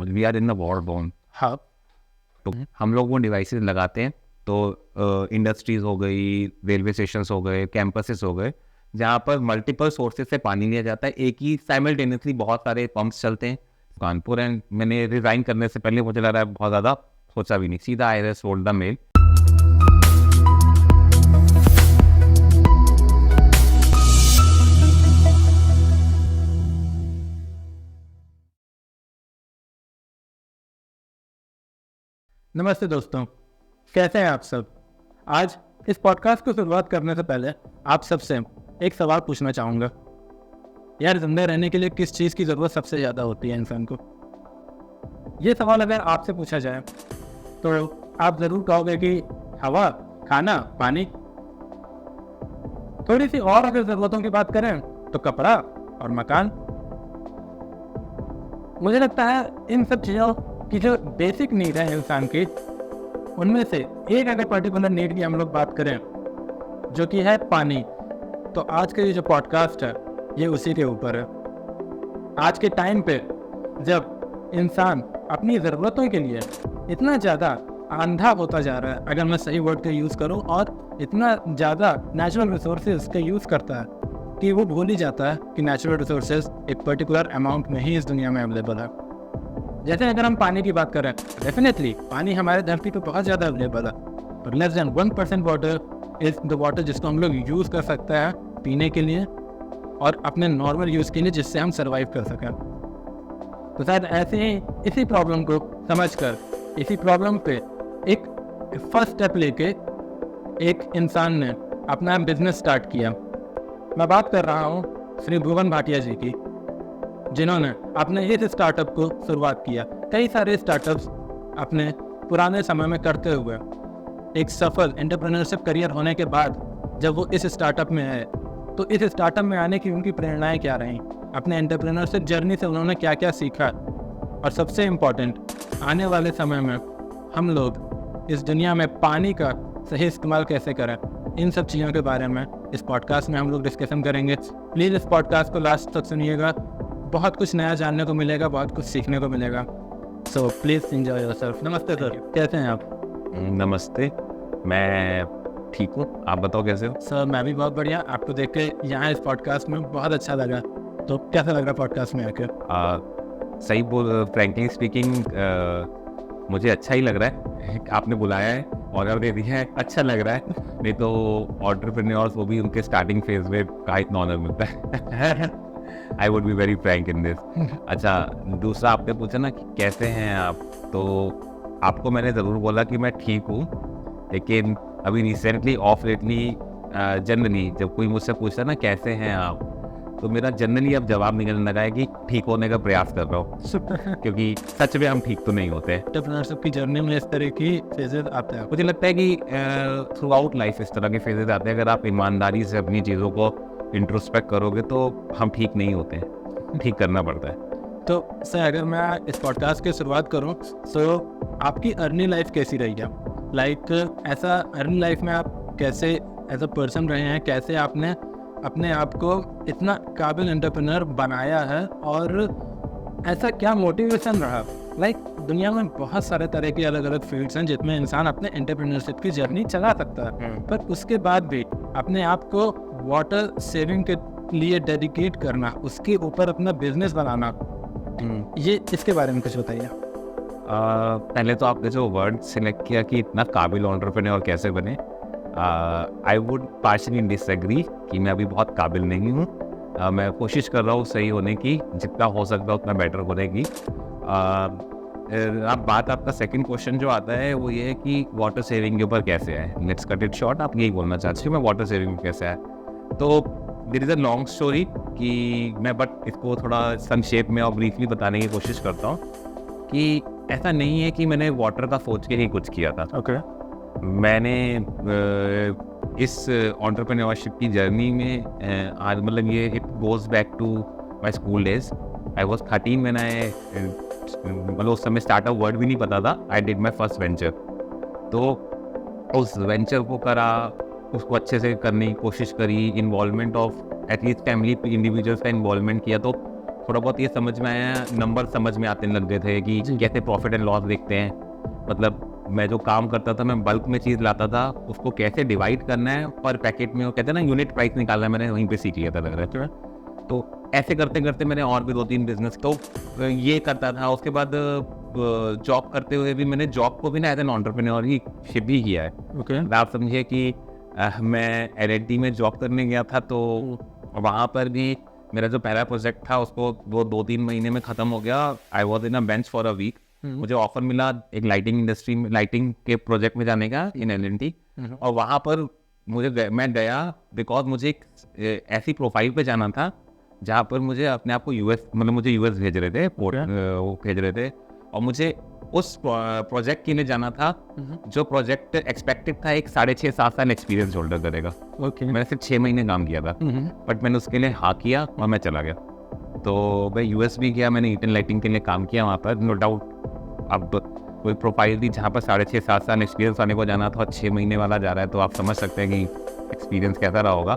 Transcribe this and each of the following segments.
We are in the war zone. हाँ, तो हम लोग वो डिवाइसेस लगाते हैं, तो इंडस्ट्रीज हो गई, रेलवे स्टेशंस हो गए, कैंपसेस हो गए, जहाँ पर मल्टीपल सोर्सेज से पानी लिया जाता है। एक ही साइमल्टेनियसली बहुत सारे पंप्स चलते हैं कानपुर। एंड मैंने रिजाइन करने से पहले मुझे लग रहा है बहुत ज़्यादा सोचा भी नहीं, सीधा आई रोल्ड द मेल। नमस्ते दोस्तों, कैसे हैं आप सब। आज इस पॉडकास्ट को शुरुआत करने से पहले आप सबसे एक सवाल पूछना चाहूँगा। यार, जिंदा रहने के लिए किस चीज़ की ज़रूरत सबसे ज़्यादा होती है इंसान को? ये सवाल अगर आपसे पूछा जाए तो आप ज़रूर कहोगे कि हवा, खाना, पानी। थोड़ी सी और अगर ज़रूरतों की बात करें तो कपड़ा और मकान। मुझे लगता है इन सब चीज़ों की जो बेसिक नीड है इंसान की, उनमें से एक अगर पर्टिकुलर नीड की हम लोग बात करें जो कि है पानी, तो आज का ये जो पॉडकास्ट है ये उसी के ऊपर है। आज के टाइम पे जब इंसान अपनी ज़रूरतों के लिए इतना ज़्यादा अंधा होता जा रहा है, अगर मैं सही वर्ड का यूज़ करूं, और इतना ज़्यादा नेचुरल रिसोर्सेज का यूज़ करता है कि वो भूल ही जाता है कि नेचुरल रिसोर्सेज एक पर्टिकुलर अमाउंट में ही इस दुनिया में अवेलेबल है। जैसे अगर हम पानी की बात करें, डेफिनेटली पानी हमारे धरती पे बहुत ज़्यादा अवेलेबल है, पर less than 1% water is the water जिसको हम लोग यूज़ कर सकते हैं पीने के लिए और अपने नॉर्मल यूज़ के लिए, जिससे हम सर्वाइव कर सकें। तो शायद ऐसे ही इसी प्रॉब्लम को समझकर, इसी प्रॉब्लम पे एक फर्स्ट स्टेप लेके एक इंसान ने अपना बिजनेस स्टार्ट किया। मैं बात कर रहा हूँ श्री भुवन भाटिया जी की, जिन्होंने अपने इस स्टार्टअप को शुरुआत किया। कई सारे स्टार्टअप्स अपने पुराने समय में करते हुए एक सफल एंटरप्रेन्योरशिप करियर होने के बाद जब वो इस स्टार्टअप में आए, तो इस स्टार्टअप में आने की उनकी प्रेरणाएं क्या रहीं, अपने एंटरप्रेन्योरशिप जर्नी से उन्होंने क्या क्या सीखा, और सबसे इम्पॉर्टेंट, आने वाले समय में हम लोग इस दुनिया में पानी का सही इस्तेमाल कैसे करें, इन सब चीज़ों के बारे में इस पॉडकास्ट में हम लोग डिस्कशन करेंगे। प्लीज़ इस पॉडकास्ट को लास्ट तक सुनिएगा, बहुत कुछ नया जानने को मिलेगा, बहुत कुछ सीखने को मिलेगा। So please enjoy yourself. नमस्ते सर, कैसे हैं आप? नमस्ते, मैं ठीक हूँ, आप बताओ कैसे हो? सर मैं भी बहुत बढ़िया। आपको देख के यहाँ इस पॉडकास्ट में बहुत अच्छा लगा। तो कैसा लग रहा पॉडकास्ट में आके? सही बोल, फ्रैंकली स्पीकिंग मुझे अच्छा ही लग रहा है। आपने बुलाया है, ऑर्डर दे दिया है, अच्छा लग रहा है। नहीं तो एंटरप्रेन्योर्स वो भी उनके स्टार्टिंग फेज में कहाँ इतना ऑनर मिलता है। I would be very Frank in this. अच्छा, दूसरा आपने पूछा ना कि कैसे हैं आप, तो आपको मैंने ज़रूर बोला कि मैं ठीक हूँ, लेकिन अभी रिसेंटली ऑफ लेटली जनरली जब कोई मुझसे पूछता ना कैसे हैं आप, तो मेरा जनरली अब जवाब निकलने लगा है कि ठीक होने का प्रयास कर रहा हूँ, क्योंकि सच में हम ठीक तो नहीं होते। एंटरप्रेन्योरशिप की जर्नी में इस तरह की फेजेस आते हैं। मुझे लगता है कि थ्रू आउट लाइफ इस तरह के फेजेस आते हैं। अगर आप ईमानदारी से अपनी चीज़ों को इंट्रोस्पेक्ट करोगे तो हम ठीक नहीं होते हैं, ठीक करना पड़ता है। तो सर अगर मैं इस पॉडकास्ट की शुरुआत करूं, तो आपकी अर्ली लाइफ कैसी रही है? लाइक ऐसा अर्ली लाइफ में आप कैसे एज अ पर्सन रहे हैं, कैसे आपने अपने आप को इतना काबिल एंटरप्रेन्योर बनाया है, और ऐसा क्या मोटिवेशन रहा? लाइक दुनिया में बहुत सारे तरह के अलग अलग फील्ड्स हैं जिसमें इंसान अपने एंटरप्रेन्योरशिप की जर्नी चला सकता है, पर उसके बाद भी अपने आप को वाटर सेविंग के लिए डेडिकेट करना, उसके ऊपर अपना बिजनेस बनाना, ये इसके बारे में कुछ बताइए। पहले तो आपने जो वर्ड सिलेक्ट किया कि इतना काबिल एंटरप्रेन्योर कैसे बने, आई वुड पार्शली डिसएग्री कि मैं अभी बहुत काबिल नहीं हूँ। मैं कोशिश कर रहा हूँ सही होने की, जितना हो सकता है उतना बेटर होने की। अब बात आपका सेकंड क्वेश्चन जो आता है वो ये है कि वाटर सेविंग के ऊपर कैसे आए। लेट्स कट इट शॉर्ट, आप यही बोलना चाहते हो मैं वाटर सेविंग में कैसे आया। तो there is a long story कि मैं बट इसको थोड़ा संक्षेप में और ब्रीफली बताने की कोशिश करता हूँ कि ऐसा नहीं है कि मैंने वाटर का सोच के ही कुछ किया था। ओके। मैंने इस एंटरप्रेन्योरशिप की जर्नी में आज मतलब ये it goes back to my school days. I was 13 when I मतलब उस समय स्टार्टअप वर्ड भी नहीं पता था। I did my first venture. तो उस वेंचर को करा, उसको अच्छे से करने की कोशिश करी, involvement of at least family individuals का इन्वॉल्वमेंट किया, तो थोड़ा बहुत ये समझ में आया, नंबर समझ में आते लग गए थे कि कैसे प्रॉफिट एंड लॉस देखते हैं। मतलब मैं जो काम करता था, मैं बल्क में चीज़ लाता था, उसको कैसे डिवाइड करना है पर पैकेट में, वो कहते हैं ना यूनिट प्राइस निकालना है, मैंने वहीं पे सीख लिया था लग रहा है। तो ऐसे करते करते मैंने और भी 2-3 बिजनेस तो ये करता था। उसके बाद जॉब करते हुए भी मैंने जॉब को भी ना एज एन एंटरप्रेन्योर ही शिप भी किया है। ओके। आप समझिए कि मैं L&T में जॉब करने गया था, तो वहाँ पर भी मेरा जो पहला प्रोजेक्ट था उसको वो 2-3 महीने में ख़त्म हो गया। I was in a bench for a week. मुझे ऑफर मिला एक लाइटिंग इंडस्ट्री में, लाइटिंग के प्रोजेक्ट में जाने का इन L&T, और वहाँ पर मैं गया बिकॉज मुझे एक ऐसी प्रोफाइल पे जाना था जहाँ पर मुझे अपने आप को मुझे यूएस भेज रहे थे, वो भेज रहे थे, और मुझे उस प्रोजेक्ट के लिए जाना था जो प्रोजेक्ट एक्सपेक्टेड था एक 6.5-7 साल एक्सपीरियंस होल्डर करेगा। मैंने सिर्फ 6 महीने काम किया था, बट मैंने उसके लिए हाँ किया और मैं चला गया। तो मैं यूएस भी गया, मैंने ईटन लाइटिंग के लिए काम किया वहाँ पर, नो डाउट। अब कोई प्रोफाइल थी जहाँ पर 6.5-7 साल एक्सपीरियंस आने को जाना था और 6 महीने वाला जा रहा है, तो आप समझ सकते हैं कि एक्सपीरियंस कैसा रहा होगा।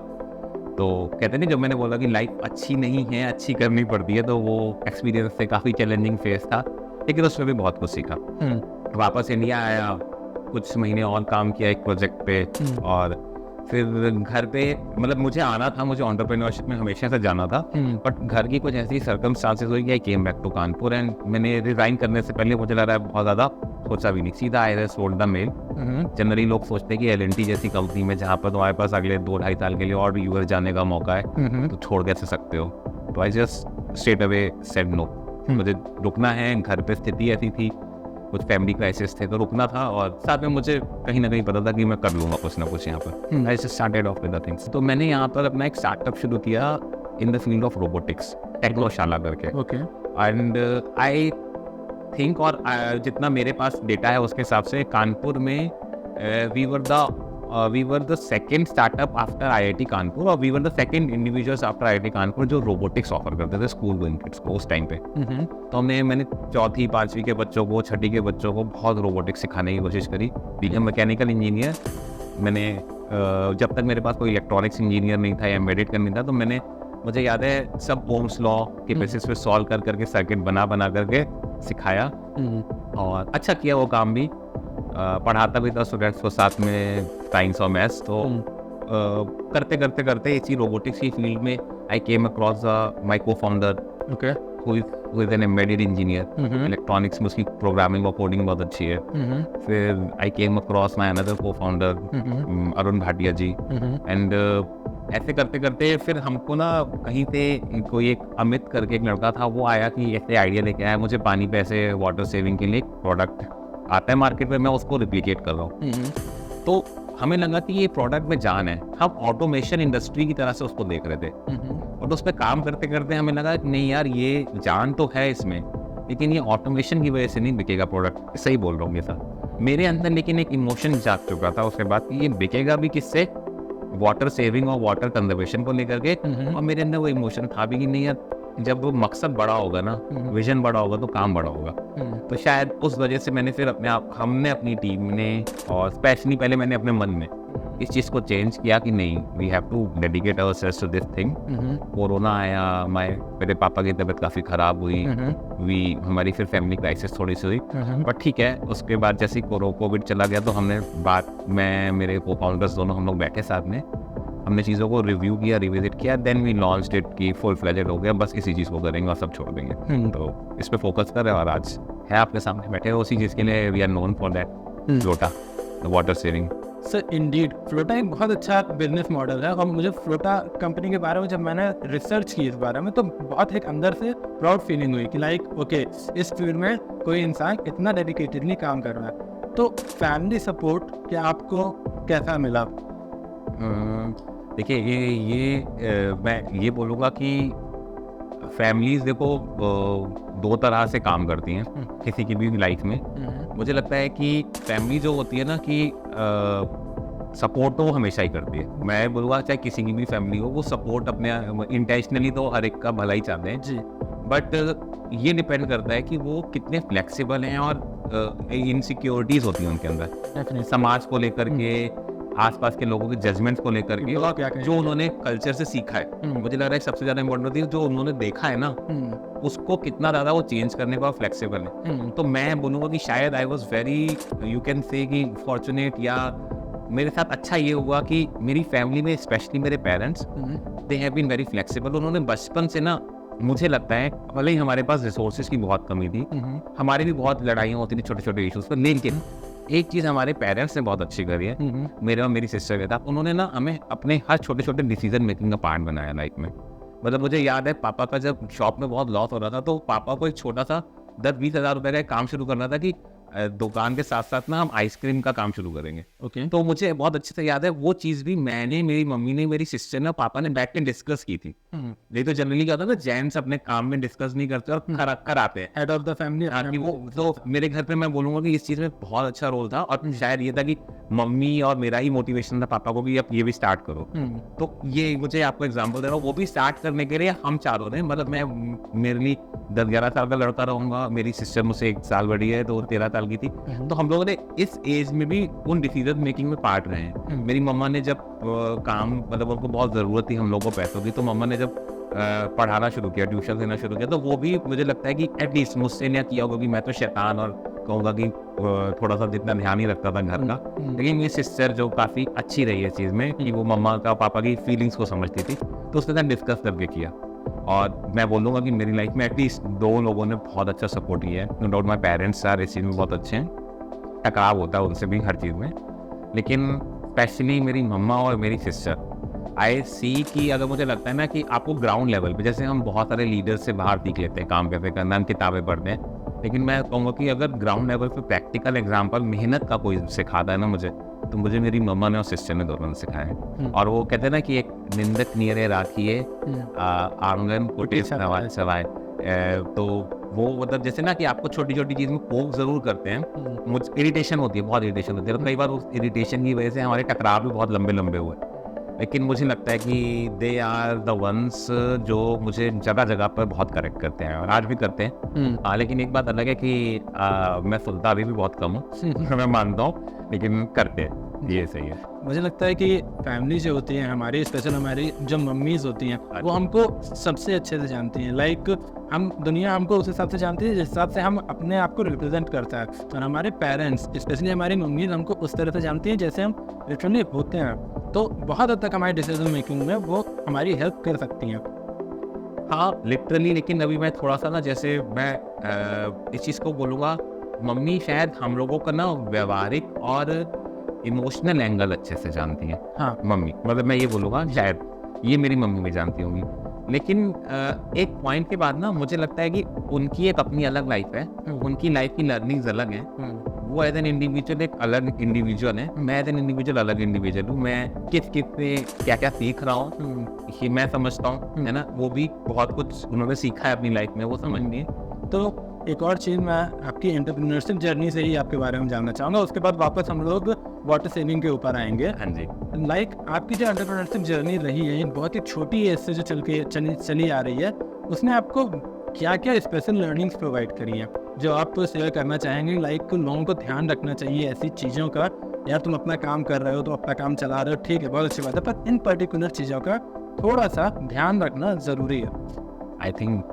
तो कहते नहीं, जब मैंने बोला कि लाइफ अच्छी नहीं है, अच्छी करनी पड़ती है, तो वो एक्सपीरियंस से काफ़ी चैलेंजिंग फेज था, लेकिन उसमें भी बहुत कुछ सीखा। वापस इंडिया आया, कुछ महीने और काम किया एक प्रोजेक्ट पे, और फिर घर पे, मतलब मुझे आना था, मुझे एंटरप्रेन्योरशिप में हमेशा से जाना था, बट घर की कुछ ऐसी सर्कमस्टांसेस हुई कि I came back to Kanpur, and मैंने रिजाइन करने से पहले मुझे लग रहा है बहुत ज़्यादा सोचा भी नहीं, सीधा I sold the mail. Generally लोग सोचते हैं कि L&T जैसी कंपनी में जहाँ पर तुम्हारे पास अगले 2-2.5 साल के लिए और भी यूएस जाने का मौका है, तो छोड़ कैसे सकते हो। तो I just straight away said no, मुझे रुकना है, घर पे स्थिति ऐसी थी, कुछ फैमिली क्राइसिस थे, तो रुकना था, और साथ में मुझे कहीं ना कहीं पता था कि मैं कर लूँगा कुछ ना कुछ यहाँ पर। I just started off with the things. तो मैंने यहाँ पर अपना एक स्टार्टअप शुरू किया in the field of robotics, Technoshala करके। एंड आई थिंक, और जितना मेरे पास डेटा है उसके हिसाब से कानपुर में we were the second startup after IIT Kanpur, और we were the second individuals after IIT Kanpur जो रोबोटिक्स ऑफर करते थे स्कूल गोइंग किड्स को उस टाइम पे। तो मैंने 4th 5वीं के बच्चों को, 6ठी के बच्चों को बहुत रोबोटिक्स सिखाने की कोशिश करी। बीइंग मैकेनिकल इंजीनियर, मैंने जब तक मेरे पास कोई इलेक्ट्रॉनिक्स इंजीनियर नहीं था या एम्बेडेड का नहीं था, तो मुझे याद है सब ओम्स लॉ के बेसिस पे सॉल्व करके सर्किट बना करके सिखाया, और अच्छा किया वो काम भी। पढ़ाता भी था स्टूडेंट्स को साथ में साइंस और मैथ्स। तो करते करते करते इसी रोबोटिक्स की फील्ड में I came across my co-founder who is an embedded engineer, electronics में उसकी प्रोग्रामिंग और कोडिंग बहुत अच्छी है। फिर I came across my another co-founder Arun Bhatia ji, and ऐसे करते करते फिर हमको ना कहीं से कोई एक अमित करके एक लड़का था, वो आया कि ऐसे आइडिया लेके आया, मुझे पानी पे ऐसे वाटर सेविंग के लिए एक प्रोडक्ट आता है मार्केट में, मैं उसको रिप्लिकेट कर रहा हूँ। तो हमें लगा कि ये प्रोडक्ट में जान है, हम ऑटोमेशन इंडस्ट्री की तरह से उसको देख रहे थे, और तो उस पर काम करते करते हमें लगा कि नहीं यार, ये जान तो है इसमें, लेकिन ये ऑटोमेशन की वजह से नहीं बिकेगा प्रोडक्ट। सही बोल रहा हूँ ये सर, मेरे अंदर लेकिन एक इमोशन जाग चुका था उसके बाद कि ये बिकेगा भी किससे, वाटर सेविंग और वाटर कंजर्वेशन को लेकर के। और मेरे अंदर वो इमोशन था भी कि नहीं यार, जब वो मकसद बड़ा होगा ना, विजन बड़ा होगा, तो काम बड़ा होगा। तो शायद उस वजह से मैंने फिर हमने अपनी टीम ने, और स्पेशली पहले मैंने अपने मन में इस चीज़ को चेंज किया कि नहीं, we have to dedicate ourselves to this thing. Corona आया, मेरे पापा की तबीयत काफ़ी ख़राब हुई, हमारी फिर फैमिली क्राइसिस थोड़ी सी हुई, बट ठीक है। उसके बाद जैसे कोविड चला गया, तो हमने मैं मेरे को-फाउंडर्स दोनों हम लोग बैठे साथ में, हमने चीज़ों को रिव्यू किया, रिविजिट किया, देन वी लॉन्च्ड इट की फुल फ्लेजेड हो गया, बस इसी चीज़ को करेंगे और सब छोड़ देंगे। तो इस पे फोकस कर रहे हैं, और आज है आपके सामने बैठे हो उसी चीज़ के लिए। We are known for that, Flota, the water saving. Sir indeed Flota एक बहुत अच्छा बिजनेस मॉडल है, और मुझे फ्लोटा कंपनी के बारे में जब मैंने रिसर्च की इस बारे में, तो बहुत एक अंदर से प्राउड फीलिंग हुई कि लाइक ओके, इस फील्ड में कोई इंसान इतना डेडिकेटेडली काम कर रहा है। तो फैमिली सपोर्ट क्या आपको कैसा मिला? देखिए, ये मैं ये बोलूँगा कि फैमिलीज़ देखो 2 तरह से काम करती हैं किसी की भी लाइफ में। मुझे लगता है कि फैमिली जो होती है ना, कि सपोर्ट तो वो हमेशा ही करती है। मैं बोलूँगा चाहे किसी की भी फैमिली हो, वो सपोर्ट अपने इंटेंशनली तो हर एक का भला ही चाहते हैं जी, बट ये डिपेंड करता है कि वो कितने फ्लेक्सिबल हैं, और इनसिक्योरिटीज़ होती हैं उनके अंदर समाज को लेकर के, आसपास के लोगों के जजमेंट्स को लेकर के, ब्लॉक क्या कहें? जो उन्होंने कल्चर से सीखा है, मुझे लग रहा है सबसे ज्यादा इम्पोर्टेंट होती है जो उन्होंने देखा है ना, उसको कितना ज्यादा वो चेंज करने का फ्लेक्सिबल है। तो मैं बोलूँगा कि शायद I was very, you can say कि फॉर्चुनेट, या मेरे साथ अच्छा ये हुआ कि मेरी फैमिली में स्पेशली मेरे parents, they have been very flexible. उन्होंने बचपन से ना, मुझे लगता है भले ही हमारे पास रिसोर्सेज की बहुत कमी थी, हमारी भी बहुत लड़ाइयाँ होती थी छोटे छोटे इशूज़ पर, लेकिन एक चीज़ हमारे पेरेंट्स ने बहुत अच्छी करी है, मेरे और मेरी सिस्टर के साथ, उन्होंने ना हमें अपने हर छोटे छोटे डिसीजन मेकिंग का पार्ट बनाया लाइफ में। मतलब मुझे याद है पापा का जब शॉप में बहुत लॉस हो रहा था, तो पापा को एक छोटा सा 10-20 हज़ार रुपए का एक काम शुरू करना था कि दुकान के साथ साथ ना हम आइसक्रीम का काम शुरू करेंगे। ओके। तो मुझे बहुत अच्छे से याद है वो चीज़ भी मैंने, मेरी मम्मी ने, मेरी सिस्टर ने, पापा ने बैठ के डिस्कस की थी। नहीं तो जनरली क्या होता है ना, जेंट्स अपने काम में डिस्कस नहीं करते और कर आते हैं। Head of the family. हाँ कि वो, तो मेरे घर पे मैं बोलूँगा कि इस चीज़ में बहुत अच्छा रोल था, और शायद ये था कि मम्मी और मेरा ही मोटिवेशन था पापा को कि अब ये भी स्टार्ट करो। तो ये मुझे आपको एग्जांपल दे रहा हूँ, वो भी स्टार्ट करने के लिए हम चारों ने, मतलब मैं, मेरे लिए 10-11 साल का लड़का रहूँगा, मेरी सिस्टर मुझसे 1 साल बड़ी है तो 13 साल की थी, तो हम लोगों ने इस एज में भी उन डिसीजन मेकिंग में पार्ट रहे हैं। मेरी मम्मा ने जब काम, मतलब उनको बहुत ज़रूरत थी हम लोगों को पैसों की, तो मम्मा ने जब पढ़ाना शुरू किया, ट्यूशन देना शुरू किया, तो वो भी मुझे लगता है कि एटलीस्ट मुझसे नहीं किया होगा कि मैं तो शैतान और कहूँगा कि थोड़ा सा जितना ध्यान ही रखता था घर का, लेकिन मेरी सिस्टर जो काफ़ी अच्छी रही है इस चीज़ में कि वो मम्मा का, पापा की फीलिंग्स को समझती थी, तो उसके साथ डिस्कस करके किया। और मैं बोलूँगा कि मेरी लाइफ में एटलीस्ट 2 लोगों ने बहुत अच्छा सपोर्ट किया है। No doubt my parents are इस चीज़ में बहुत अच्छे हैं, टकराव होता है उनसे भी हर चीज़ में, लेकिन स्पेशली मेरी मम्मा और मेरी सिस्टर, आई सी कि अगर मुझे लगता है ना कि आपको ग्राउंड लेवल पे, जैसे हम बहुत सारे लीडर्स से बाहर सीख लेते हैं काम कैसे करना, हम किताबें पढ़ते हैं, लेकिन मैं कहूँगा कि अगर ग्राउंड लेवल पे प्रैक्टिकल एग्जांपल मेहनत का कोई सिखाता है ना मुझे, तो मुझे मेरी मम्मा ने और सिस्टर ने दोनों ने सिखाया है। और वो कहते हैं ना कि एक निंदक नियरे राखिए आंगन कुटिर सवाए, तो वो मतलब जैसे ना कि आपको छोटी छोटी चीज़ में पोक ज़रूर करते हैं, मुझ इरिटेशन होती है, बहुत इरिटेशन होती है, और कई बार उस इरिटेशन की वजह से हमारे टकराव भी बहुत लंबे लंबे हुए, लेकिन मुझे लगता है कि दे आर द वंस जो मुझे जगह जगह पर बहुत करेक्ट करते हैं और आज भी करते हैं। लेकिन एक बात अलग है कि मैं सुनता अभी भी बहुत कम हूँ मैं मानता हूँ, लेकिन करते हैं, ये सही है। मुझे लगता है कि फैमिली जो होती है हमारी, स्पेशल हमारी जो मम्मीज़ होती हैं, वो हमको सबसे अच्छे से जानती हैं। लाइक हम, दुनिया हमको उस हिसाब से जानती है जिस हिसाब से हम अपने आप को रिप्रेजेंट करता है, और हमारे पेरेंट्स, स्पेशली हमारी मम्मीज़, हमको उस तरह से जानती हैं जैसे हम लिटरली होते हैं। तो बहुत हद तक हमारी डिसीजन मेकिंग में वो हमारी हेल्प कर सकती हैं। हाँ लिटरली, लेकिन अभी मैं थोड़ा सा ना, जैसे मैं इस चीज़ को बोलूँगा, मम्मी शायद हम लोगों का ना व्यवहारिक और इमोशनल एंगल अच्छे से जानती हैं। हाँ। मम्मी, मतलब मैं ये बोलूँगा शायद ये मेरी मम्मी भी जानती होंगी, लेकिन एक पॉइंट के बाद ना मुझे लगता है कि उनकी एक अपनी अलग लाइफ है, उनकी लाइफ की लर्निंग्स अलग हैं। वो एज एन इंडिविजुअल एक अलग इंडिविजुअल है, मैं एज एन इंडिविजुअल अलग इंडिविजुअल हूँ। मैं किस से क्या क्या सीख रहा हूँ ये मैं समझता हूँ, है ना, वो भी बहुत कुछ उन्होंने सीखा है अपनी लाइफ में, वो समझनी है। तो एक और चीज़ मैं आपकी एंटरप्रेन्योरशिप जर्नी से ही आपके बारे में जानना चाहूँगा, उसके बाद वापस हम लोग वाटर सेविंग के ऊपर आएंगे। हाँ जी। लाइक आपकी जो एंटरप्रेन्योरशिप जर्नी रही है, बहुत ही छोटी एज से जो चली आ रही है, उसने आपको क्या क्या स्पेशल लर्निंग्स प्रोवाइड करी हैं जो आप शेयर करना चाहेंगे? लाइक लोगों को ध्यान रखना चाहिए ऐसी चीज़ों का, यार तुम अपना काम कर रहे हो तो अपना काम चला रहे हो, ठीक है, बहुत अच्छी बात है, पर इन पर्टिकुलर चीज़ों का थोड़ा सा ध्यान रखना ज़रूरी है। आई थिंक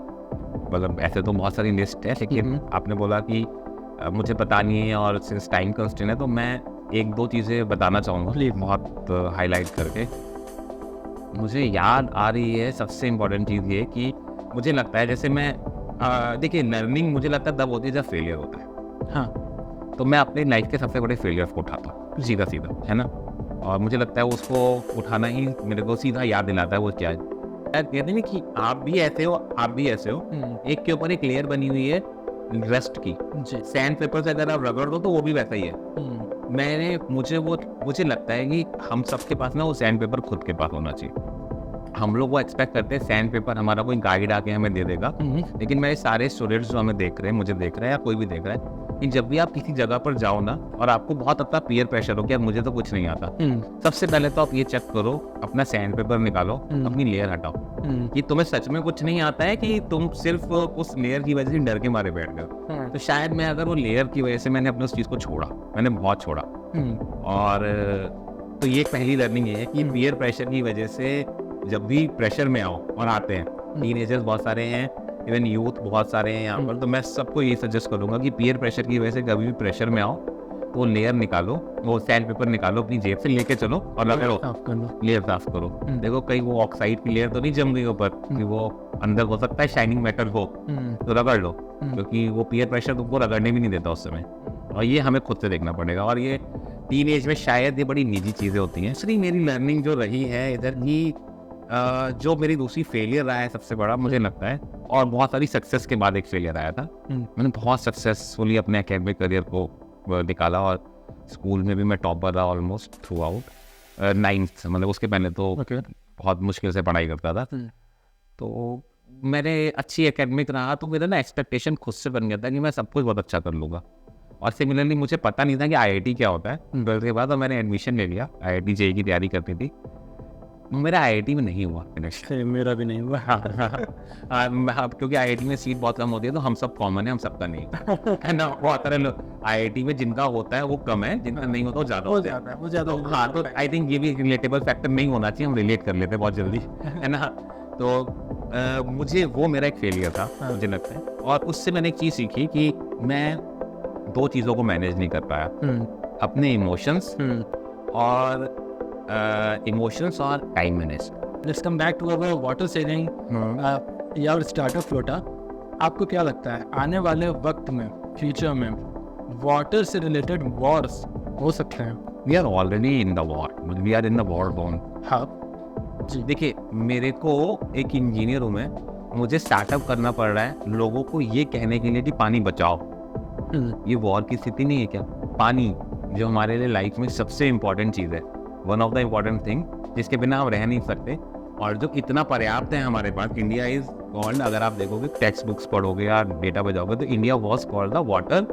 मतलब ऐसे तो बहुत सारी लिस्ट है, लेकिन आपने बोला कि मुझे पता नहीं है और सिंस टाइम कंस्ट्रेंट है, तो मैं 1-2 चीज़ें बताना चाहूँगा बहुत हाईलाइट करके। मुझे याद आ रही है सबसे इम्पोर्टेंट चीज़ ये कि मुझे लगता है, जैसे मैं देखिए, लर्निंग मुझे लगता है तब होती है जब फेलियर होता है। हाँ। तो मैं अपनी लाइफ के सबसे बड़े फेलियर्स को उठाता हूँ सीधा, है ना, और मुझे लगता है उसको उठाना ही मेरे को सीधा याद दिलाता है वो क्या है। कहते हैं कि आप भी ऐसे हो, आप भी ऐसे हो, एक के ऊपर एक लेयर बनी हुई है रस्ट की, सैंड पेपर से अगर आप रगड़ दो तो वो भी वैसा ही है। मुझे लगता है कि हम सबके पास ना वो सैंड पेपर खुद के पास होना चाहिए। हम लोग वो एक्सपेक्ट करते हैं सैंड पेपर हमारा कोई गाइड आके हमें दे देगा, लेकिन मेरे सारे स्टूडेंट्स जो हमें देख रहे हैं, मुझे देख रहे हैं या कोई भी देख रहा है, कि जब भी आप किसी जगह पर जाओ ना और आपको बहुत अपना पीयर प्रेशर हो कि यार मुझे तो कुछ नहीं आता, सबसे पहले तो आप ये चेक करो, अपना सैंड पेपर निकालो, अपनी लेयर हटाओ कि तुम्हें सच में कुछ नहीं आता है कि तुम सिर्फ उस लेयर की वजह से डर के मारे बैठ गए। तो शायद मैं अगर वो लेयर की वजह से मैंने अपने उस चीज़ को छोड़ा, मैंने बहुत छोड़ा, और तो ये पहली लर्निंग ये है कि पीयर प्रेशर की वजह से जब भी प्रेशर में आओ और आते हैं, टीनेजर्स बहुत सारे हैं, इवन यूथ बहुत सारे हैं यहाँ पर, तो मैं सबको ये सजेस्ट करूँगा कि पीयर प्रेशर की वजह से कभी भी प्रेशर में आओ तो वो लेयर निकालो, वो सैंड पेपर निकालो अपनी जेब से लेके चलो और लगाओ, लेयर साफ करो। देखो कहीं वो ऑक्साइड की लेयर तो नहीं जम गई ऊपर, कि वो अंदर हो सकता है शाइनिंग मेटल हो, तो रगड़ लो, क्योंकि वो पीयर प्रेशर तुमको रगड़ने भी नहीं देता उस समय, और ये हमें खुद से देखना पड़ेगा। और ये टीन एज में शायद ये बड़ी निजी चीज़ें होती हैं। इसलिए मेरी लर्निंग जो रही है इधर की, जो मेरी दूसरी फेलियर रहा है सबसे बड़ा मुझे लगता है, और बहुत सारी सक्सेस के बाद एक फेलियर आया था। मैंने बहुत सक्सेसफुली अपने एकेडमिक करियर को निकाला, और स्कूल में भी मैं टॉपर रहा ऑलमोस्ट थ्रू आउट 9th, मतलब उसके पहले तो बहुत मुश्किल से पढ़ाई करता था। तो मैंने अच्छी एकेडमिक रहा, तो मेरा ना एक्सपेक्टेशन खुद से बन गया था कि मैं सब कुछ बहुत अच्छा कर लूँगा। और सिमिलरली मुझे पता नहीं था कि IIT क्या होता है 12th के बाद, और मैंने एडमिशन ले लिया, IIT JEE की तैयारी करती थी, मेरा IIT में नहीं हुआ फिनिश। मेरा भी नहीं हुआ। क्योंकि IIT में सीट बहुत कम होती है, तो हम सब कॉमन है, हम सबका नहीं है ना। बहुत सारे लोग IIT में जिनका होता है वो कम है, जिनका नहीं होता वो ज़्यादा होता है, वो ज़्यादा। हाँ, तो आई थिंक ये भी रिलेटेबल फैक्टर नहीं होना चाहिए, हम रिलेट कर लेते हैं बहुत जल्दी, है ना। तो मुझे वो मेरा एक फेलियर था, मुझे लगता है। और उससे मैंने एक चीज़ सीखी कि मैं 2 चीज़ों को मैनेज नहीं कर पाया, अपने इमोशंस और time manage. Let's come back to our water saving या स्टार्टअप फ्लोटा। आपको क्या लगता है आने वाले वक्त में, फ्यूचर में, वाटर से रिलेटेड वॉर्स हो सकते हैं? We are already in the war, we are in the war zone। हाँ जी। देखिए, मेरे को एक इंजीनियर हूँ मैं, मुझे स्टार्टअप करना पड़ रहा है लोगों को ये कहने के लिए कि पानी बचाओ। ये वॉर की स्थिति नहीं है क्या? पानी जो हमारे लिए लाइफ में सबसे इम्पोर्टेंट चीज़ है, one of the important thing, जिसके बिना हम रह नहीं सकते, और जो इतना पर्याप्त है हमारे पास। इंडिया इज कॉल्ड, अगर आप देखोगे टेक्स्ट बुक्स पढ़ोगे या डेटा बजाओगे, तो India was called the water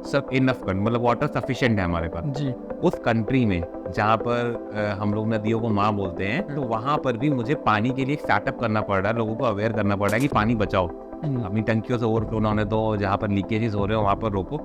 सब इनफ, मतलब वाटर सफिशिएंट है हमारे पास जी। उस कंट्री में जहाँ पर हम लोग नदियों को माँ बोलते हैं, तो वहाँ पर भी मुझे पानी के लिए स्टार्टअप करना पड़ रहा है, लोगों को अवेयर करना पड़ रहा है कि पानी बचाओ, अपनी टंकियों से ओवरफ्लो ना होने दो, जहाँ पर लीकेजेस हो रहे हो वहाँ पर रोको।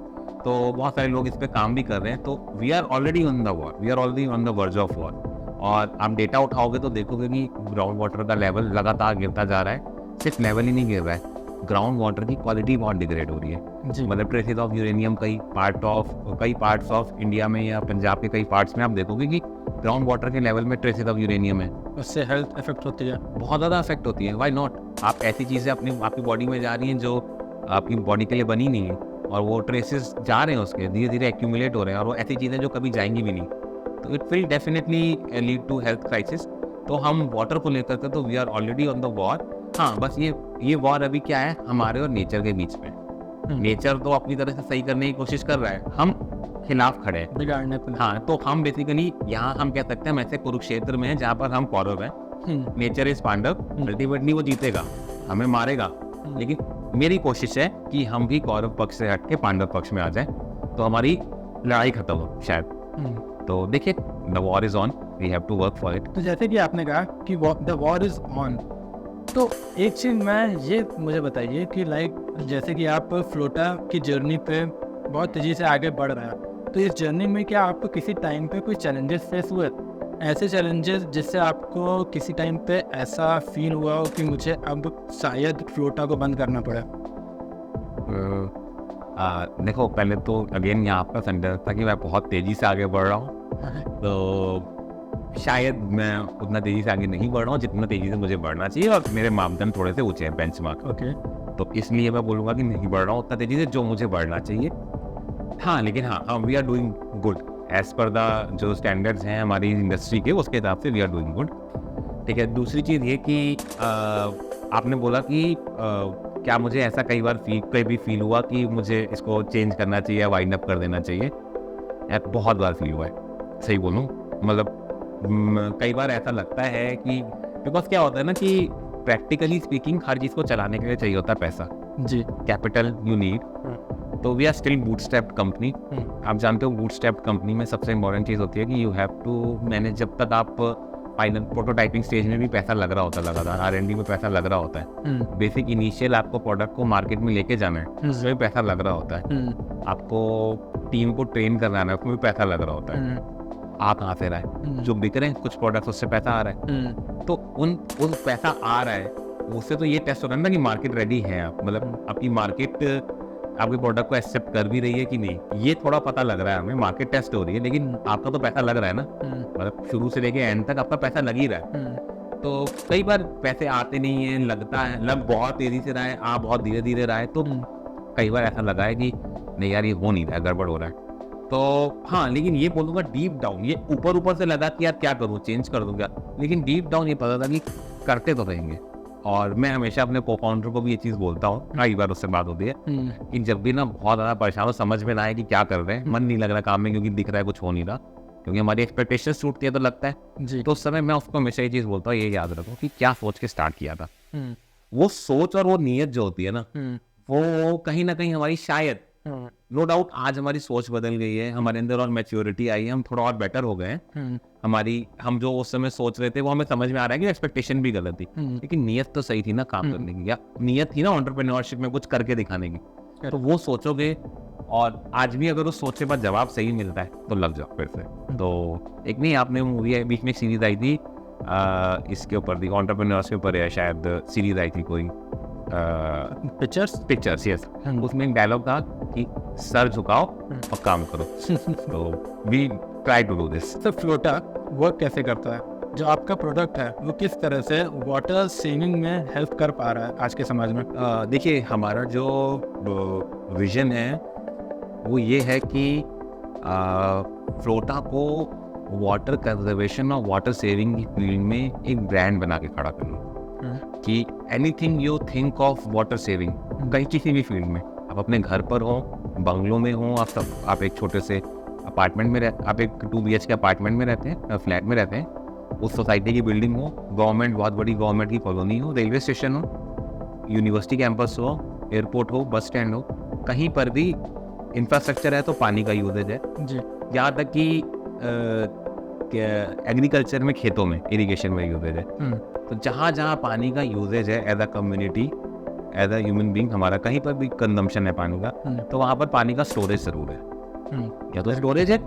तो बहुत सारे लोग इस पर काम भी कर रहे हैं। तो we are already on the war, we are already on the verge of war. और आप डेटा उठाओगे तो देखोगे कि ग्राउंड वाटर का लेवल लगातार गिरता जा रहा है। सिर्फ लेवल ही नहीं गिर रहा है, ग्राउंड वाटर की क्वालिटी बहुत डिग्रेड हो रही है। मतलब ट्रेसेस ऑफ यूरेनियम कई पार्ट्स ऑफ इंडिया में या पंजाब के कई पार्ट्स में आप देखोगे कि ग्राउंड वाटर के लेवल में ट्रेसेस ऑफ यूरेनियम है। उससे हेल्थ इफेक्ट होती है, बहुत ज़्यादा इफेक्ट होती है। Why not? आप ऐसी चीज़ें आपकी बॉडी में जा रही हैं जो आपकी बॉडी के लिए बनी नहीं है, और वो ट्रेसेस जा रहे हैं उसके, धीरे धीरे एक्यूमुलेट हो रहे हैं, और वो ऐसी चीज़ें जो कभी जाएंगी भी नहीं। तो it will definitely lead to health crisis. तो हम वाटर को लेकर के तो we are already on the war. हाँ, बस ये वॉर अभी क्या है, हमारे और नेचर के बीच में। नेचर तो अपनी तरह से सही करने की कोशिश कर रहा है, हम खिलाफ खड़े हैं बिगाड़ने पे। हाँ, तो हम बेसिकली यहाँ हम कह सकते हैं ऐसे कुरुक्षेत्र में है जहाँ पर हम कौरव हैं, नेचर इज पांडव। अल्टीमेटली वो जीतेगा, हमें मारेगा, लेकिन मेरी कोशिश है कि हम भी कौरव पक्ष से हट के पांडव पक्ष में आ जाए, तो हमारी लड़ाई खत्म हो शायद। तो देखिए, the war is on, we have to work for it. तो जैसे कि आपने कहा कि द वॉर इज ऑन, तो एक चीज़ मुझे बताइए कि लाइक जैसे कि आप फ्लोटा की जर्नी पे बहुत तेज़ी से आगे बढ़ रहे हैं, तो इस जर्नी में क्या आपको किसी टाइम पे कोई चैलेंजेस फेस हुए, ऐसे चैलेंजेस जिससे आपको किसी टाइम पे ऐसा फील हुआ हो कि मुझे अब शायद फ्लोटा को बंद करना पड़े? देखो, पहले तो अगेन यहाँ आपका सेंटेंस था कि मैं बहुत तेज़ी से आगे बढ़ रहा हूँ, तो शायद मैं उतना तेज़ी से आगे नहीं बढ़ रहा हूँ जितना तेज़ी से मुझे बढ़ना चाहिए, और मेरे मापदंड थोड़े से ऊंचे हैं, बेंचमार्क। ओके। तो इसलिए मैं बोलूँगा कि नहीं बढ़ रहा हूँ उतना तेज़ी से जो मुझे बढ़ना चाहिए। हाँ, लेकिन हाँ, we are doing good as per the जो स्टैंडर्ड्स हैं हमारी इंडस्ट्री के, उसके हिसाब से वी आर डूइंग गुड। ठीक है। दूसरी चीज़ ये कि आपने बोला कि क्या मुझे ऐसा कई भी फील हुआ कि मुझे इसको चेंज करना चाहिए या वाइंड अप कर देना चाहिए? यार बहुत बार फील हुआ है, सही बोलूँ। मतलब कई बार ऐसा लगता है कि बिकॉज क्या होता है ना कि प्रैक्टिकली स्पीकिंग हर चीज़ को चलाने के लिए चाहिए होता है पैसा जी, कैपिटल यू नीड। तो we are still bootstrapped company. आप जानते हो बूटस्ट्रैप्ड कंपनी में सबसे इंपॉर्टेंट चीज़ होती है कि यू हैव टू मैनेज। जब तक आप फाइनल प्रोटोटाइपिंग स्टेज में भी पैसा लग रहा होता है, लगातार R&D में पैसा लग रहा होता है, बेसिक इनिशियल आपको प्रोडक्ट को मार्केट में लेके जाना है, उसमें पैसा लग रहा होता है, आपको टीम को ट्रेन कराना है, उसमें भी पैसा लग रहा होता है। आ कहाँ से रहा है? जो बिक रहे हैं कुछ प्रोडक्ट्स, उससे पैसा आ रहा है। तो उन पैसा आ रहा है, उससे तो ये टेस्ट हो रहा है ना कि मार्केट रेडी है आप, मतलब आपकी मार्केट आपके प्रोडक्ट को एक्सेप्ट कर भी रही है कि नहीं, ये थोड़ा पता लग रहा है हमें। मार्केट टेस्ट हो रही है, लेकिन आपका तो पैसा लग रहा है ना, मतलब शुरू से लेके एंड तक आपका पैसा लग ही रहा है। तो कई बार पैसे आते नहीं है, लगता है लग बहुत तेजी से रहा है, आ बहुत धीरे धीरे रहा है, तो कई बार ऐसा लगा है कि नहीं यार ये हो नहीं रहा है, गड़बड़ हो रहा है। तो हाँ, लेकिन ये बोलूँगा डीप डाउन, ये ऊपर से लगा कि यार क्या करूँ, चेंज कर दूँ क्या, लेकिन डीप डाउन ये पता था कि करते तो रहेंगे। और मैं हमेशा अपने को-फाउंडर को भी ये चीज़ बोलता हूँ, कई बार उससे बात होती है कि जब भी ना बहुत ज़्यादा परेशान हो, समझ में ना आए कि क्या कर रहे हैं, मन नहीं लग रहा काम में क्योंकि दिख रहा है कुछ हो नहीं रहा, क्योंकि हमारी एक्सपेक्टेशंस टूटती है तो लगता है, तो उस समय मैं उसको हमेशा ये चीज़ बोलता हूँ, ये याद रखो कि क्या सोच के स्टार्ट किया था। वो सोच और वो नीयत जो होती है ना, वो कहीं ना कहीं हमारी शायद नो डाउट आज हमारी सोच बदल गई है, हमारे अंदर और मैच्योरिटी आई है, हम थोड़ा और बेटर हो गए हैं। हम जो उस समय सोच रहे थे वो हमें समझ में आ रहा है कि एक्सपेक्टेशन भी गलत थी, लेकिन नीयत तो सही थी ना काम करने की, या नीयत थी ना एंटरप्रेन्योरशिप में कुछ करके दिखाने की। तो वो सोचोगे और आज भी अगर उस सोच के बाद जवाब सही मिलता है तो लग जाओ फिर से। तो एक नहीं, आपने मूवी बीच में एक सीरीज आई थी इसके ऊपर थी, एंटरप्रेन्योर्स के ऊपर है शायद, सीरीज आई थी कोई, पिक्चर्स यस, उसमें एक डायलॉग था कि सर झुकाओ और काम करो। तो we try to do this. तो फ्लोटा वर्क कैसे करता है? जो आपका प्रोडक्ट है वो किस तरह से वाटर सेविंग में हेल्प कर पा रहा है आज के समाज में? देखिए, हमारा जो विजन है वो ये है कि फ्लोटा को वाटर कंजर्वेशन और वाटर सेविंग की फील्ड में एक ब्रांड बना के खड़ा करना, कि anything you think of water saving, कहीं किसी भी फील्ड में, आप अपने घर पर हो, बंगलों में हो, आप एक छोटे से अपार्टमेंट में आप एक 2 BHK अपार्टमेंट में रहते हैं, फ्लैट में रहते हैं, उस सोसाइटी की बिल्डिंग हो, गवर्नमेंट बहुत बड़ी गवर्नमेंट की कॉलोनी हो, रेलवे स्टेशन हो, यूनिवर्सिटी कैंपस हो, एयरपोर्ट हो, बस स्टैंड हो, कहीं पर भी इंफ्रास्ट्रक्चर है तो पानी का यूजेज है जी। यहाँ तक कि एग्रीकल्चर में, खेतों में इरिगेशन में यूजेज है। तो जहाँ जहाँ पानी का यूजेज है as a community, as a human being, हमारा कहीं पर भी कंजम्पशन है पानी का, तो वहाँ पर पानी का स्टोरेज जरूर है। या तो स्टोरेज है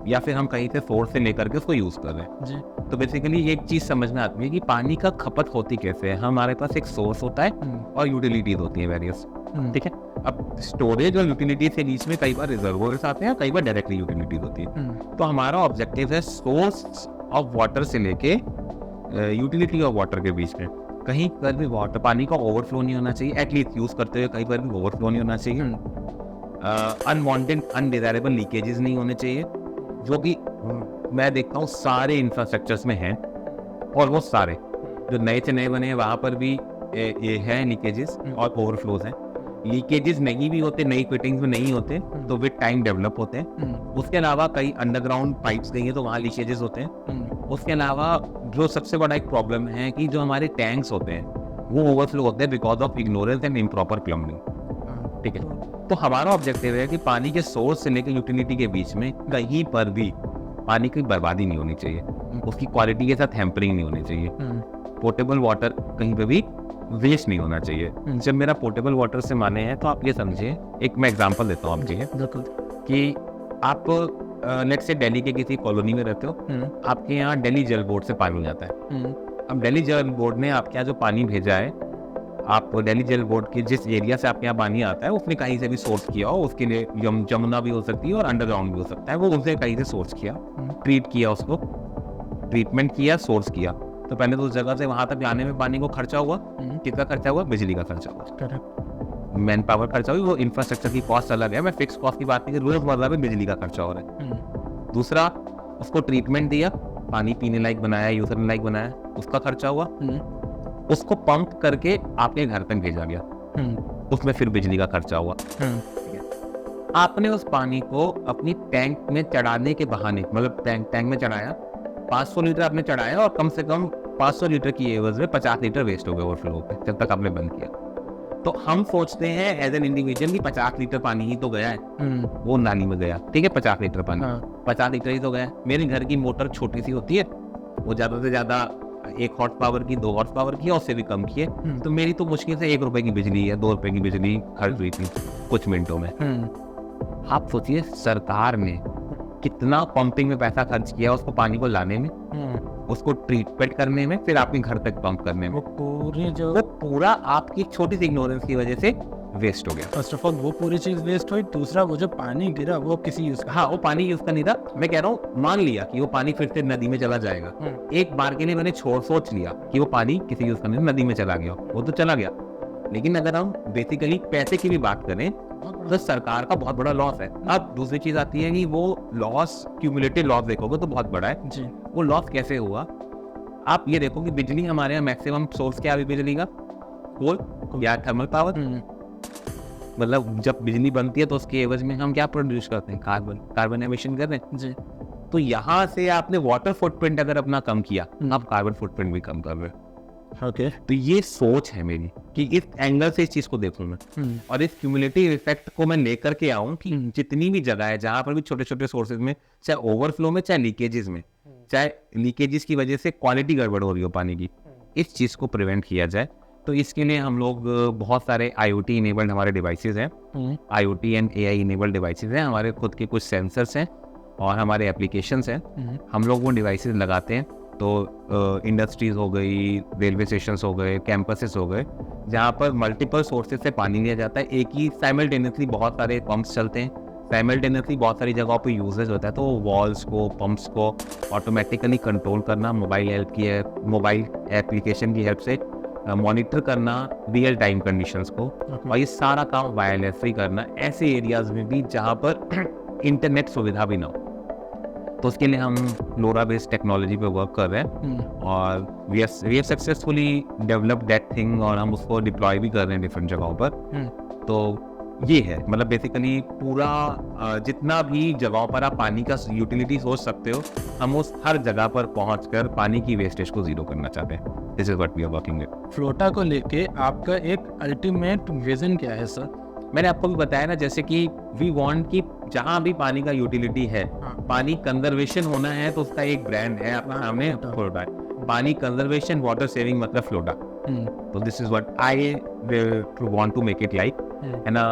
या फिर हम कहीं से सोर्स से लेकर के उसको यूज कर रहे हैं जी। तो बेसिकली एक चीज समझ में आती है कि पानी का खपत होती कैसे है। हमारे पास एक सोर्स होता है और यूटिलिटीज होती है वेरियस, ठीक है। अब स्टोरेज और यूटिलिटी के बीच में कई बार रिजर्वोयर्स आते हैं, कई बार डायरेक्टली यूटिलिटीज होती है। तो हमारा ऑब्जेक्टिव है सोर्स ऑफ वाटर से लेके यूटिलिटी ऑफ वाटर के बीच में कहीं पर भी वाटर, पानी का ओवरफ्लो नहीं होना चाहिए, एटलीस्ट यूज करते हुए कहीं पर भी ओवरफ्लो नहीं होना चाहिए। अनवांटेड अनडिजायरेबल लीकेजेस नहीं होने चाहिए, जो कि मैं देखता हूँ सारे इंफ्रास्ट्रक्चर्स में हैं, और वो सारे जो नए से नए बने हैं वहाँ पर भी ये है लीकेजेस और ओवरफ्लोज हैं। लीकेजेस नहीं भी होते, नई फिटिंग्स में नहीं होते, तो विद टाइम डेवलप होते हैं। उसके अलावा कई अंडरग्राउंड पाइप्स गई हैं तो वहाँ लीकेजेस होते हैं। उसके अलावा जो सबसे बड़ा एक प्रॉब्लम है कि जो हमारे टैंक्स होते हैं वो ओवरफ्लो होते हैं because of ignorance and improper plumbing, ठीक है। तो हमारा ऑब्जेक्टिव है कि पानी के सोर्स से लेकर यूटिलिटी के बीच में कहीं पर भी पानी की बर्बादी नहीं होनी चाहिए, उसकी क्वालिटी के साथ हैम्परिंग नहीं होनी चाहिए, पोर्टेबल वाटर कहीं पे भी वेस्ट नहीं होना चाहिए। जब मेरा पोर्टेबल वाटर से माने हैं तो आप ये समझिए, एक मैं एग्जांपल देता हूँ आपको कि आप लेट्स से दिल्ली के किसी कॉलोनी में रहते हो, आपके यहाँ दिल्ली जल बोर्ड से पानी आता है। अब दिल्ली जल बोर्ड ने आपके यहाँ जो पानी भेजा है, आप दिल्ली जल बोर्ड के जिस एरिया से आपके यहाँ पानी आता है उसने कहीं से भी सोर्स किया हो, उसके लिए जमुना भी हो सकती है और अंडरग्राउंड भी हो सकता है, वो उसने कहीं से सोर्स किया, ट्रीट किया, उसको ट्रीटमेंट किया, सोर्स किया। तो पहले तो उस जगह से वहां तक जाने में पानी को खर्चा हुआ, कितना खर्चा हुआ? बिजली का खर्चा हुआ, मैन पावर खर्चा हुई, वो इंफ्रास्ट्रक्चर की कॉस्ट अलग है, मैं फिक्स कॉस्ट की बात नहीं कर रहा हूँ, मतलब बिजली का खर्चा हो रहा है। दूसरा, उसको ट्रीटमेंट दिया, पानी पीने लायक बनाया, यूजर लायक बनाया, उसका खर्चा हुआ। उसको पंप करके आपके घर तक भेजा गया, उसमें फिर बिजली का खर्चा हुआ। आपने उस पानी को अपनी टैंक में चढ़ाने के बहाने, मतलब टैंक में चढ़ाया, 500 लीटर आपने चढ़ाया और कम से कम 500 लीटर की एवज में 50 लीटर वेस्ट हो गए ओवरफ्लो पे, जब तक आपने बंद किया। तो हम सोचते हैं एज एन इंडिविजुअल कि 50 लीटर पानी ही तो गया है, वो नाली में गया, ठीक है, 50 लीटर पानी, 50 लीटर ही तो गया। मेरे घर की मोटर छोटी सी होती है, वो ज्यादा से ज्यादा 1 हॉर्स पावर की, 2 हॉर्स पावर की, और उससे भी कम की है। तो मेरी तो मुश्किल से 1 रुपए की बिजली है, 2 रुपए की बिजली खर्च हुई थी कुछ मिनटों में। आप सोचिए सरकार ने कितना पंपिंग में पैसा खर्च किया उसको पानी को लाने में, उसको ट्रीटमेंट करने में, फिर आपके घर तक पंप करने में। वो पूरी जो वो पूरा आपकी छोटी सी इग्नोरेंस की वजह से वेस्ट हो गया। फर्स्ट ऑफ ऑल वो पूरी चीज वेस्ट हुई, दूसरा वो जो पानी गिरा वो किसी यूज का, हाँ, वो पानी यूज का नहीं था। मैं कह रहा हूँ मान लिया कि वो पानी फिर से नदी में चला जाएगा, एक बार के लिए मैंने सोच लिया कि वो पानी किसी यूज का नहीं, नदी में चला गया, वो तो चला गया। लेकिन अगर हम बेसिकली पैसे की भी बात करें तो सरकार का बहुत बड़ा लॉस है। अब दूसरी चीज आती है कि वो लॉस, क्यूमुलेटिव लॉस देखोगे तो बहुत बड़ा है जी। वो लॉस कैसे हुआ? आप ये देखो कि बिजली हमारे यहाँ मैक्सिमम सोर्स क्या है बिजली का? कोल या थर्मल पावर। मतलब जब बिजली बनती है तो उसके एवज में हम क्या प्रोड्यूस करते हैं? कार्बन एमिशन कर रहे हैं जी। तो यहाँ से आपने वाटर फुटप्रिंट अगर अपना कम किया, आप कार्बन फुटप्रिंट भी कम कर रहे हो। ओके। तो ये सोच है मेरी कि इस एंगल से इस चीज को देखूं मैं, और इस क्यूमुलेटिव इफेक्ट को मैं लेकर के आऊं कि जितनी भी जगह है जहां पर भी छोटे छोटे सोर्सेज में, चाहे ओवरफ्लो में, चाहे लीकेजेस में, चाहे लीकेजेस की वजह से क्वालिटी गड़बड़ हो रही हो पानी की, इस चीज को प्रिवेंट किया जाए। तो इसके लिए हम लोग बहुत सारे IoT इनेबल्ड हमारे डिवाइसेस हैं, IoT and AI enabled devices हैं, हमारे खुद के कुछ सेंसर्स हैं और हमारे एप्लीकेशंस हैं। हम लोग वो डिवाइसेस लगाते हैं तो इंडस्ट्रीज हो गई, रेलवे स्टेशंस हो गए, कैंपसेस हो गए, जहाँ पर मल्टीपल सोर्सेज से पानी लिया जाता है। एक ही साइमल्टेनियसली बहुत सारे पंप्स चलते हैं, साइमल्टेनियसली बहुत सारी जगहों पे यूजेज होता है। तो वॉल्स को, पंप्स को ऑटोमेटिकली कंट्रोल करना, मोबाइल एप्लीकेशन की हेल्प से मॉनिटर करना रियल टाइम कंडीशंस को, और ये सारा काम वायरलेसली करना ऐसे एरियाज में भी जहाँ पर इंटरनेट सुविधा भी ना हो। तो उसके लिए हम लोरा बेस्ड टेक्नोलॉजी पे वर्क कर रहे हैं और we have successfully developed that thing, और हम उसको डिप्लॉय भी कर रहे हैं डिफरेंट जगहों पर। तो ये है मतलब बेसिकली पूरा जितना भी जगहों पर आप पानी का यूटिलिटी सोच सकते हो, हम उस हर जगह पर पहुंचकर पानी की वेस्टेज को जीरो करना चाहते हैं। This is what we are working with. Flota को लेके आपका एक अल्टीमेट विजन क्या है सर? मैंने आपको भी बताया ना, जैसे कि वी वांट कि जहां भी पानी का यूटिलिटी है, पानी कंजर्वेशन होना है तो उसका एक ब्रांड है अपना सामने, फ्लोटा है। पानी कंजर्वेशन, वाटर सेविंग मतलब फ्लोटा। तो this is what I want to make it like, है ना।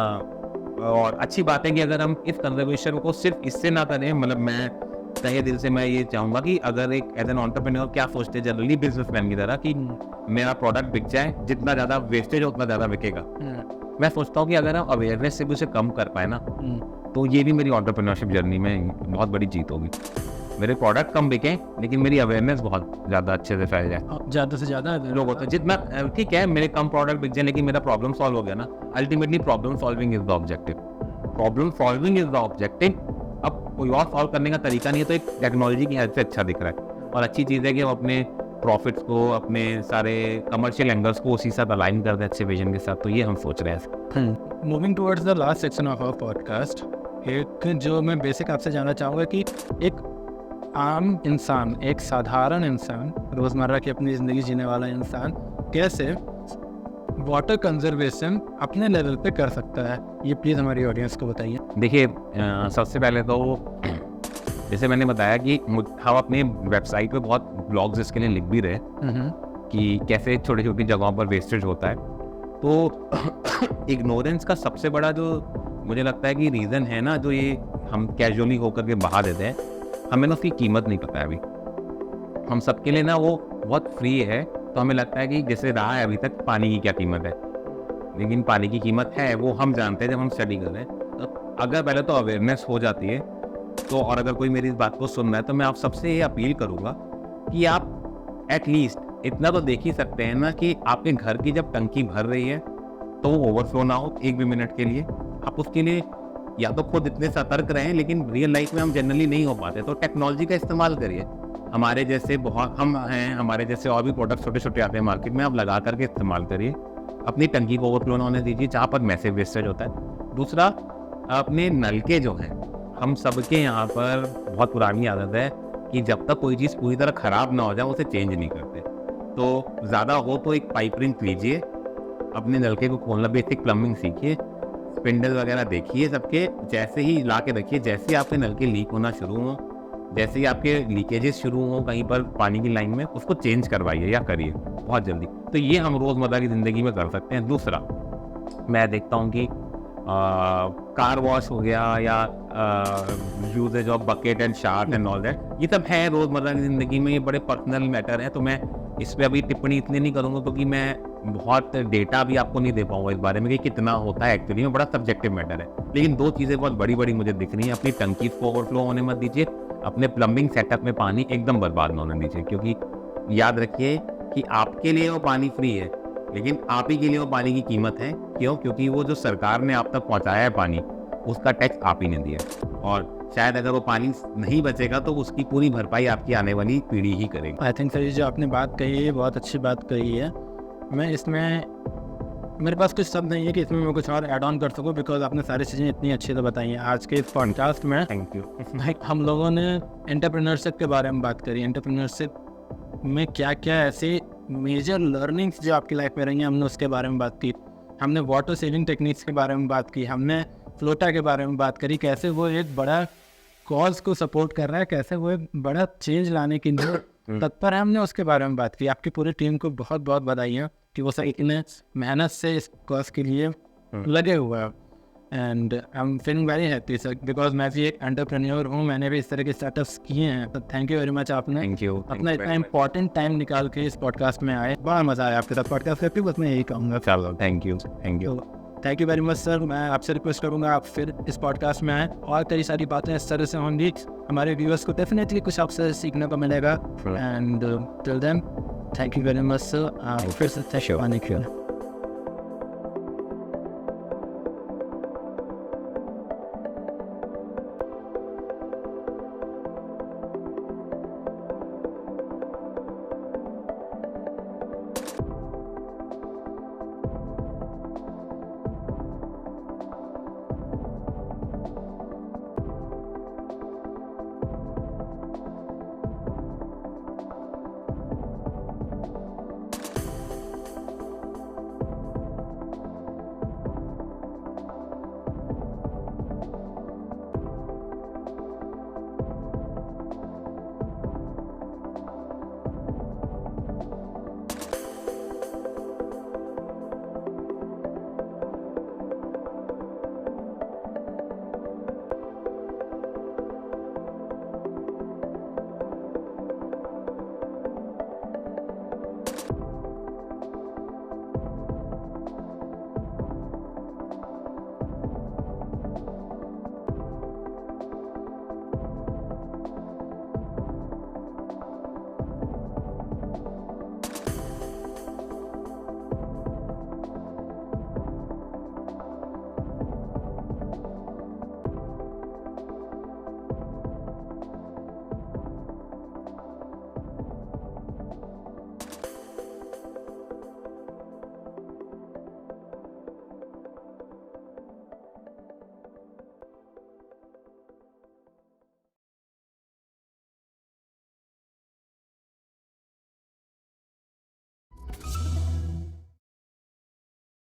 और अच्छी बात है कि अगर हम इस कंजर्वेशन को सिर्फ इससे ना करें, मतलब मैं तहे दिल से मैं ये चाहूंगा कि अगर एक एज एन एंटरप्रेन्योर क्या सोचते हैं जनरली बिजनेसमैन की तरह कि मेरा प्रोडक्ट बिक जाए, जितना ज्यादा वेस्टेज हो उतना ज्यादा बिकेगा। मैं सोचता हूँ कि अगर हम अवेयरनेस से भी उसे कम कर पाए ना, तो ये भी मेरी एंटरप्रेन्योरशिप जर्नी में बहुत बड़ी जीत होगी। मेरे प्रोडक्ट कम बिके लेकिन मेरी अवेयरनेस बहुत ज्यादा अच्छे से फैल जाए, ज्यादा से ज्यादा लोग होते हैं। जितना ठीक है मेरे कम प्रोडक्ट बिक जाए लेकिन मेरा प्रॉब्लम सॉल्व हो गया ना, ultimately problem solving is the objective. Problem solving is the objective. अब कोई और सॉल्व करने का तरीका नहीं है, तो एक टेक्नोलॉजी की हेल्प से अच्छा दिख रहा है। और अच्छी चीज़ है कि हम अपने प्रॉफिट्स को, अपने सारे कमर्शियल एंगल्स को उसी साथ अलाइन कर दें अच्छे विजन के साथ। तो ये हम सोच रहे हैं। Moving towards the last section of our podcast, एक जो मैं बेसिक आपसे जानना चाहूँगा कि एक आम इंसान, एक साधारण इंसान, रोज़मर्रा की अपनी ज़िंदगी जीने वाला इंसान कैसे वाटर कंजर्वेशन अपने लेवल पे कर सकता है, ये प्लीज़ हमारी ऑडियंस को बताइए। देखिए सबसे पहले तो जैसे मैंने बताया कि हम अपने वेबसाइट पे बहुत ब्लॉग्स इसके लिए लिख भी रहे कि कैसे छोटी छोटी जगहों पर वेस्टेज होता है। तो इग्नोरेंस का सबसे बड़ा जो मुझे लगता है कि रीज़न है ना, जो ये हम कैजुअली होकर के बहा देते हैं, हमें ना उसकी कीमत नहीं पता है अभी। हम सबके लिए ना वो बहुत फ्री है, तो हमें लगता है कि जैसे रहा है अभी तक पानी की क्या कीमत है, लेकिन पानी की कीमत है वो हम जानते हैं जब हम स्टडी कर रहे हैं। तो अगर पहले तो अवेयरनेस हो जाती है तो, और अगर कोई मेरी इस बात को सुन रहा है तो मैं आप सबसे ये अपील करूँगा कि आप एटलीस्ट इतना तो देख ही सकते हैं ना कि आपके घर की जब टंकी भर रही है तो वो ओवरफ्लो ना हो एक भी मिनट के लिए। आप उसके लिए या तो खुद इतने सतर्क रहें, लेकिन रियल लाइफ में हम जनरली नहीं हो पाते, तो टेक्नोलॉजी का इस्तेमाल करिए। हमारे जैसे बहुत हम हैं, हमारे जैसे और भी प्रोडक्ट छोटे छोटे आते हैं मार्केट में, आप लगा करके इस्तेमाल करिए। अपनी टंकी को ओवरफ्लो ना होने दीजिए जहाँ पर मैसिव वेस्टेज होता है। दूसरा, अपने नलके जो हैं, हम सबके यहाँ पर बहुत पुरानी आदत है कि जब तक कोई चीज़ पूरी तरह ख़राब ना हो जाए उसे चेंज नहीं करते। तो ज़्यादा हो तो एक पाइप रिंग लीजिए, अपने नलके को खोलना, बेसिक प्लम्बिंग सीखिए, स्पिंडल वगैरह देखिए सबके, जैसे ही ला के रखिए। जैसे ही आपके नलके लीक होना शुरू हो, जैसे ही आपके लीकेजेस शुरू हो कहीं पर पानी की लाइन में, उसको चेंज करवाइए या करिए बहुत जल्दी। तो ये हम रोज़मर्रा की ज़िंदगी में कर सकते हैं। दूसरा, मैं देखता हूँ कि कार वॉश हो गया या usage of bucket and short and all that, ये सब है रोज़मर्रा की ज़िंदगी में, ये बड़े पर्सनल मैटर है, तो मैं इस पे अभी टिप्पणी इसलिए नहीं करूँगा क्योंकि मैं बहुत डेटा भी आपको नहीं दे पाऊंगा इस बारे में कि कितना होता है एक्चुअली में, बड़ा सब्जेक्टिव मैटर है। लेकिन दो चीज़ें बहुत बड़ी बड़ी मुझे दिख रही हैं, अपनी टंकी को ओवरफ्लो होने मत दीजिए, अपने प्लम्बिंग सेटअप में पानी एकदम बर्बाद ना होने दीजिए, क्योंकि याद रखिए कि आपके लिए वो पानी फ्री है, लेकिन आप ही के लिए वो पानी की कीमत है। क्यों? क्योंकि वो जो सरकार ने आप तक पहुंचाया है पानी, उसका टैक्स आप ही ने दिया, और शायद अगर वो पानी नहीं बचेगा तो उसकी पूरी भरपाई आपकी आने वाली पीढ़ी ही करेगी। आई थिंक सर ये जो आपने बात कही है बहुत अच्छी बात कही है। मैं इसमें मेरे पास कुछ शब्द नहीं है कि इसमें मैं कुछ और ऐड ऑन कर सकूं, बिकॉज आपने सारी चीज़ें इतनी अच्छी से बताई हैं। आज के इस पॉडकास्ट में थैंक यू। हम लोगों ने एंटरप्रेन्योरशिप के बारे में बात करी, एंटरप्रेन्योरशिप में क्या क्या ऐसे मेजर लर्निंग्स जो आपकी लाइफ में रही हैं हमने उसके बारे में बात की, हमने वाटर सेविंग टेक्निक्स के बारे में बात की, हमने फ्लोटा के बारे में बात करी, कैसे वो एक बड़ा कॉज को सपोर्ट कर रहा है, कैसे वो एक बड़ा चेंज लाने के लिए तत्पर है, हमने उसके बारे में बात की। आपकी पूरी टीम को बहुत बहुत बधाई है कि वो सब इतने मेहनत से इस कॉज के लिए लगे हुए हैं, and I am feeling very happy sir, because मैं भी एक एंटरप्रेन्योर हूँ, मैंने भी इस तरह के स्टार्टअप्स किए हैं। तो थैंक यू वेरी मच, आपने थैंक यू अपना इतना इंपॉर्टेंट टाइम निकाल के इस पॉडकास्ट में आए, बड़ा मजा आया आपके साथ पॉडकास्ट करके, बस मैं यही कहूँगा। चलो thank you. Thank you very much sir. मैं आपसे रिक्वेस्ट करूंगा आप फिर इस पॉडकास्ट में आए, और कई सारी बातें इस तरह से होंगी, हमारे व्यूअर्स को डेफिनेटली कुछ आपसे सीखने को मिलेगा। And till then thank you very much sir. फिर से थैंक यू।